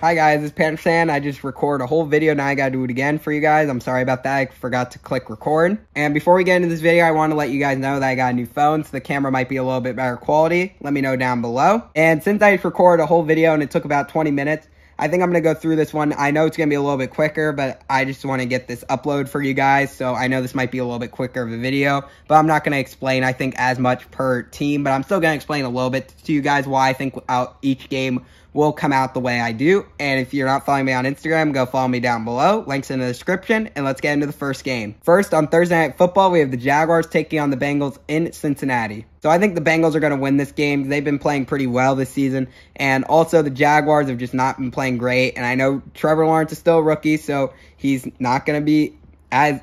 Hi guys, it's Panthers fan. I just recorded a whole video, now I gotta do it again for you guys. I'm sorry about that, I forgot to click record. And before we get into this video, I want to let you guys know that I got a new phone, so the camera might be a little bit better quality. Let me know down below. And since I just recorded a whole video and it took about 20 minutes, I think I'm going to go through this one. I know it's going to be a little bit quicker, but I just want to get this upload for you guys. So I know this might be a little bit quicker of a video, but I'm not going to explain, I think, as much per team. But I'm still going to explain a little bit to you guys why I think each game will come out the way I do. And if you're not following me on Instagram, go follow me down below. Links in the description. And let's get into the first game. First, on Thursday Night Football, we have the Jaguars taking on the Bengals in Cincinnati. So I think the Bengals are going to win this game. They've been playing pretty well this season. And also the Jaguars have just not been playing great. And I know Trevor Lawrence is still a rookie, so he's not going to be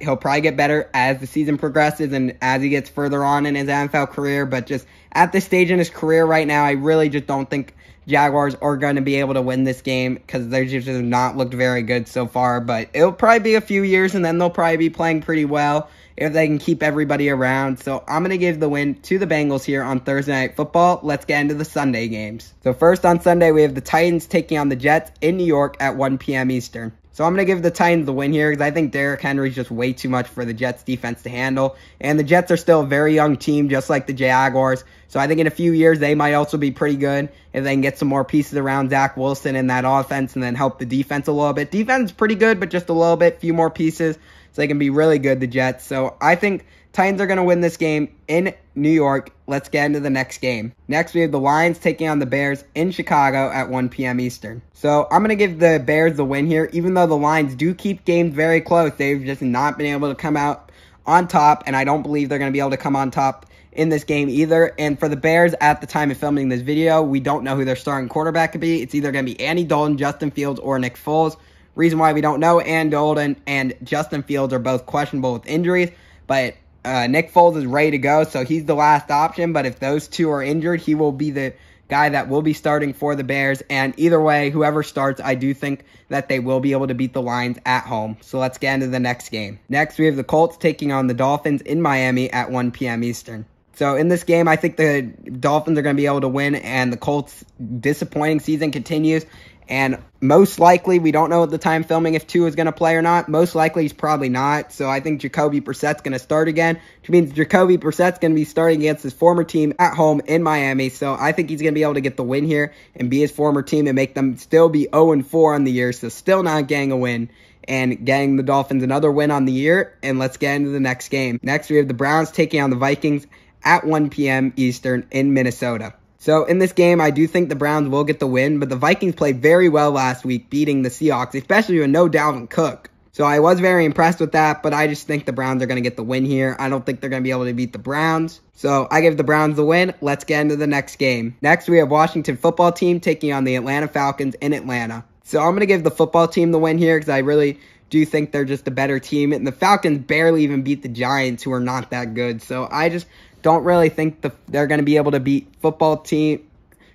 he'll probably get better as the season progresses and as he gets further on in his NFL career. But just at this stage in his career right now, I really just don't think Jaguars are going to be able to win this game because they just have not looked very good so far. But it'll probably be a few years and then they'll probably be playing pretty well if they can keep everybody around. So I'm going to give the win to the Bengals here on Thursday Night Football. Let's get into the Sunday games. So first on Sunday, we have the Titans taking on the Jets in New York at 1 p.m. Eastern. So I'm going to give the Titans the win here because I think Derrick Henry's just way too much for the Jets defense to handle. And the Jets are still a very young team, just like the Jaguars. So I think in a few years, they might also be pretty good if they can get some more pieces around Zach Wilson in that offense and then help the defense a little bit. Defense is pretty good, but just a little bit, few more pieces, so they can be really good, the Jets. So I think Titans are going to win this game in New York. Let's get into the next game. Next, we have the Lions taking on the Bears in Chicago at 1 p.m. Eastern. So I'm going to give the Bears the win here, even though the Lions do keep games very close. They've just not been able to come out on top, and I don't believe they're going to be able to come on top in this game either. And for the Bears, at the time of filming this video, we don't know who their starting quarterback could be. It's either going to be Andy Dalton, Justin Fields, or Nick Foles. Reason why we don't know, Andy Dalton and Justin Fields are both questionable with injuries, but Nick Foles is ready to go, so he's the last option. But if those two are injured, he will be the guy that will be starting for the Bears. And either way, whoever starts, I do think that they will be able to beat the Lions at home. So let's get into the next game. Next, we have the Colts taking on the Dolphins in Miami at 1 p.m. Eastern. So in this game, I think the Dolphins are going to be able to win, and the Colts' disappointing season continues. And most likely, we don't know at the time filming if Tua is going to play or not. Most likely, he's probably not. So I think Jacoby Brissett's going to start again, which means Jacoby Brissett's going to be starting against his former team at home in Miami. So I think he's going to be able to get the win here and be his former team and make them still be 0-4 on the year. So still not getting a win and getting the Dolphins another win on the year. And let's get into the next game. Next, we have the Browns taking on the Vikings at 1 p.m. Eastern in Minnesota. So in this game, I do think the Browns will get the win, but the Vikings played very well last week, beating the Seahawks, especially with no Dalvin Cook. So I was very impressed with that, but I just think the Browns are going to get the win here. I don't think they're going to be able to beat the Browns. So I give the Browns the win. Let's get into the next game. Next, we have Washington football team taking on the Atlanta Falcons in Atlanta. So I'm going to give the football team the win here because I really do think they're just a better team. And the Falcons barely even beat the Giants, who are not that good. So I just don't really think they're going to be able to beat football team.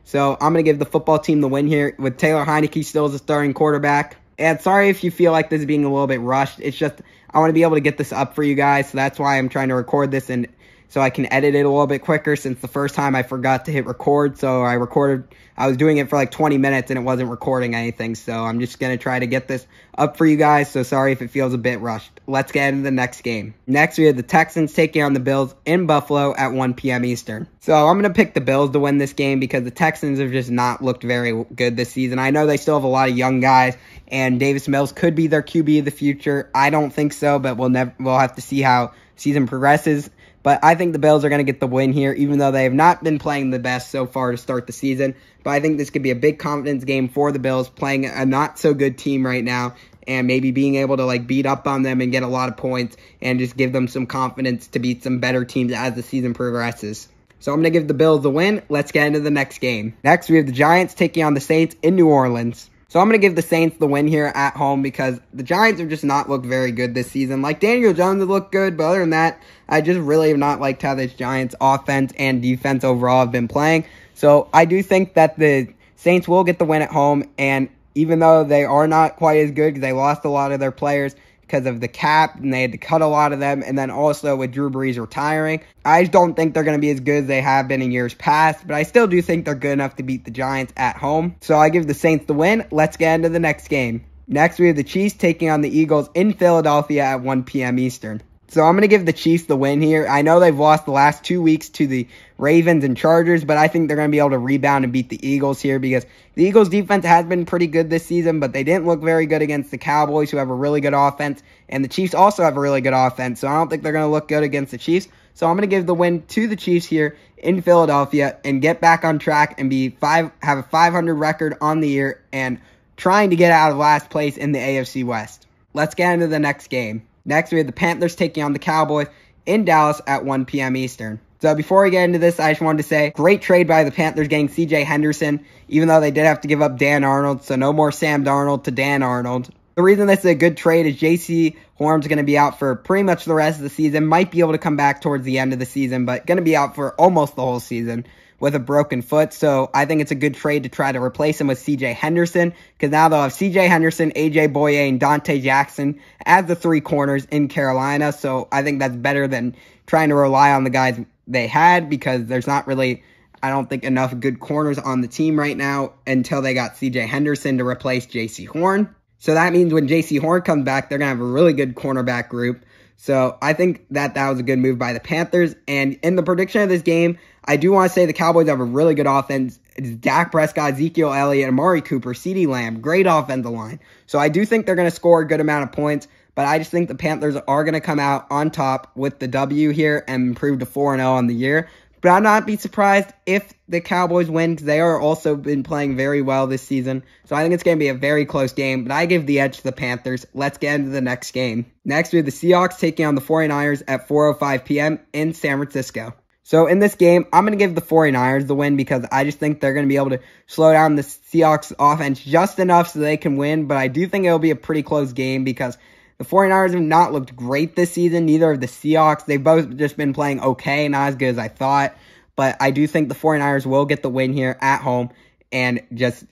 So I'm going to give the football team the win here with Taylor Heineke still as a starting quarterback. And sorry if you feel like this is being a little bit rushed. It's just I want to be able to get this up for you guys. So that's why I'm trying to record this and so I can edit it a little bit quicker, since the first time I forgot to hit record. So I was doing it for like 20 minutes and it wasn't recording anything. So I'm just going to try to get this up for you guys. So sorry if it feels a bit rushed. Let's get into the next game. Next, we have the Texans taking on the Bills in Buffalo at 1 p.m. Eastern. So I'm going to pick the Bills to win this game because the Texans have just not looked very good this season. I know they still have a lot of young guys, and Davis Mills could be their QB of the future. I don't think so, but we'll have to see how season progresses. But I think the Bills are going to get the win here, even though they have not been playing the best so far to start the season. But I think this could be a big confidence game for the Bills, playing a not-so-good team right now, and maybe being able to beat up on them and get a lot of points and just give them some confidence to beat some better teams as the season progresses. So I'm going to give the Bills the win. Let's get into the next game. Next, we have the Giants taking on the Saints in New Orleans. So I'm going to give the Saints the win here at home because the Giants have just not looked very good this season. Like, Daniel Jones has looked good, but other than that, I just really have not liked how this Giants offense and defense overall have been playing. So I do think that the Saints will get the win at home, and even though they are not quite as good because they lost a lot of their players because of the cap, and they had to cut a lot of them, and then also with Drew Brees retiring. I just don't think they're going to be as good as they have been in years past, but I still do think they're good enough to beat the Giants at home. So I give the Saints the win. Let's get into the next game. Next, we have the Chiefs taking on the Eagles in Philadelphia at 1 p.m. Eastern. So I'm going to give the Chiefs the win here. I know they've lost the last 2 weeks to the Ravens and Chargers, but I think they're going to be able to rebound and beat the Eagles here because the Eagles defense has been pretty good this season, but they didn't look very good against the Cowboys, who have a really good offense, and the Chiefs also have a really good offense, so I don't think they're going to look good against the Chiefs. So I'm going to give the win to the Chiefs here in Philadelphia and get back on track and have a 500 record on the year and trying to get out of last place in the AFC West. Let's get into the next game. Next, we have the Panthers taking on the Cowboys in Dallas at 1 p.m. Eastern. So before we get into this, I just wanted to say, great trade by the Panthers getting C.J. Henderson, even though they did have to give up Dan Arnold, so no more Sam Darnold to Dan Arnold. The reason this is a good trade is J.C. Horn's going to be out for pretty much the rest of the season, might be able to come back towards the end of the season, but going to be out for almost the whole season with a broken foot, so I think it's a good trade to try to replace him with C.J. Henderson, because now they'll have C.J. Henderson, A.J. Boye, and Dante Jackson as the 3 corners in Carolina, so I think that's better than trying to rely on the guys they had, because there's not really, I don't think, enough good corners on the team right now until they got C.J. Henderson to replace J.C. Horn. So that means when J.C. Horn comes back, they're going to have a really good cornerback group. So I think that was a good move by the Panthers. And in the prediction of this game, I do want to say the Cowboys have a really good offense. It's Dak Prescott, Ezekiel Elliott, Amari Cooper, CeeDee Lamb. Great offensive line. So I do think they're going to score a good amount of points. But I just think the Panthers are going to come out on top with the W here and improve to 4-0 on the year. But I'd not be surprised if the Cowboys win, because they are also been playing very well this season. So I think it's going to be a very close game, but I give the edge to the Panthers. Let's get into the next game. Next, we have the Seahawks taking on the 49ers at 4:05 p.m. in San Francisco. So in this game, I'm going to give the 49ers the win because I just think they're going to be able to slow down the Seahawks offense just enough so they can win. But I do think it'll be a pretty close game because the 49ers have not looked great this season, neither of the Seahawks. They've both just been playing okay, not as good as I thought. But I do think the 49ers will get the win here at home and just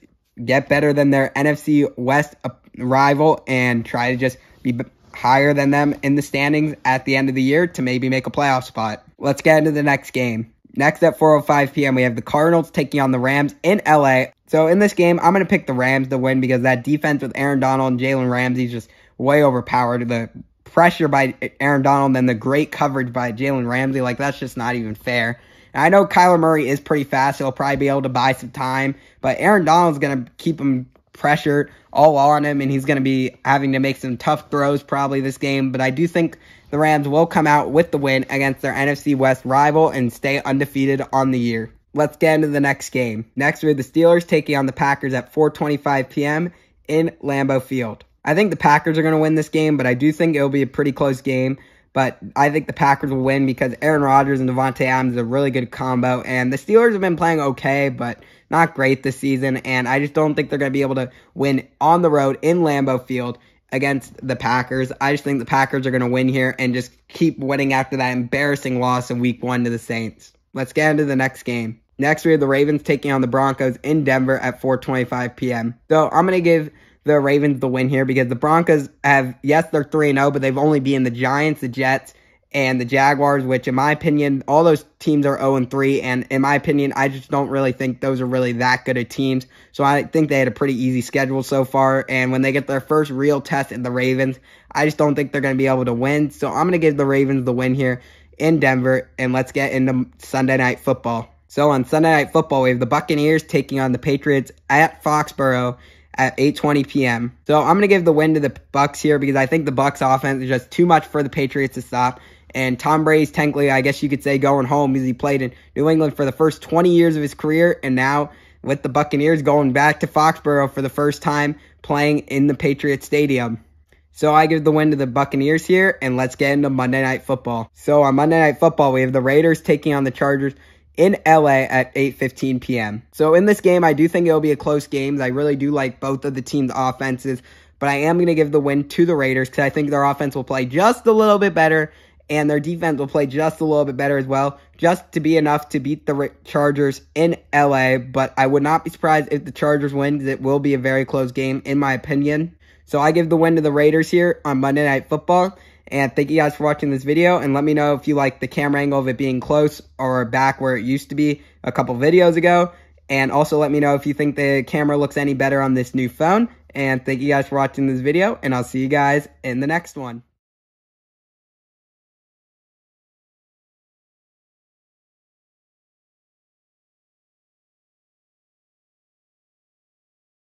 get better than their NFC West rival and try to just be higher than them in the standings at the end of the year to maybe make a playoff spot. Let's get into the next game. Next at 4:05 p.m., we have the Cardinals taking on the Rams in LA. So in this game, I'm going to pick the Rams to win because that defense with Aaron Donald and Jalen Ramsey is just way overpowered. The pressure by Aaron Donald and the great coverage by Jalen Ramsey, like, that's just not even fair. And I know Kyler Murray is pretty fast. He'll probably be able to buy some time. But Aaron Donald's going to keep him pressured all on him, and he's going to be having to make some tough throws probably this game. But I do think the Rams will come out with the win against their NFC West rival and stay undefeated on the year. Let's get into the next game. Next, we have the Steelers taking on the Packers at 4:25 p.m. in Lambeau Field. I think the Packers are going to win this game, but I do think it'll be a pretty close game. But I think the Packers will win because Aaron Rodgers and Devontae Adams is a really good combo. And the Steelers have been playing okay, but not great this season. And I just don't think they're going to be able to win on the road in Lambeau Field against the Packers. I just think the Packers are going to win here and just keep winning after that embarrassing loss in Week 1 to the Saints. Let's get into the next game. Next, we have the Ravens taking on the Broncos in Denver at 4:25 p.m. So I'm going to give the Ravens the win here because the Broncos have, yes, they're 3-0, but they've only beaten the Giants, the Jets, and the Jaguars, which in my opinion, all those teams are 0-3, and in my opinion, I just don't really think those are really that good of teams. So I think they had a pretty easy schedule so far, and when they get their first real test at the Ravens, I just don't think they're going to be able to win. So I'm going to give the Ravens the win here in Denver, and let's get into Sunday Night Football. So on Sunday Night Football, we have the Buccaneers taking on the Patriots at Foxborough at 8:20 p.m. So I'm going to give the win to the Bucs here because I think the Bucs offense is just too much for the Patriots to stop. And Tom Brady's technically, I guess you could say, going home because he played in New England for the first 20 years of his career. And now with the Buccaneers going back to Foxborough for the first time playing in the Patriots Stadium. So I give the win to the Buccaneers here, and let's get into Monday Night Football. So on Monday Night Football, we have the Raiders taking on the Chargers in LA at 8:15 p.m. So in this game, I do think it'll be a close game. I really do like both of the teams' offenses, but I am going to give the win to the Raiders because I think their offense will play just a little bit better, and their defense will play just a little bit better as well, just to be enough to beat the Chargers in LA. But I would not be surprised if the Chargers win because it will be a very close game, in my opinion. So I give the win to the Raiders here on Monday Night Football. And thank you guys for watching this video. And let me know if you like the camera angle of it being close or back where it used to be a couple videos ago. And also let me know if you think the camera looks any better on this new phone. And thank you guys for watching this video. And I'll see you guys in the next one.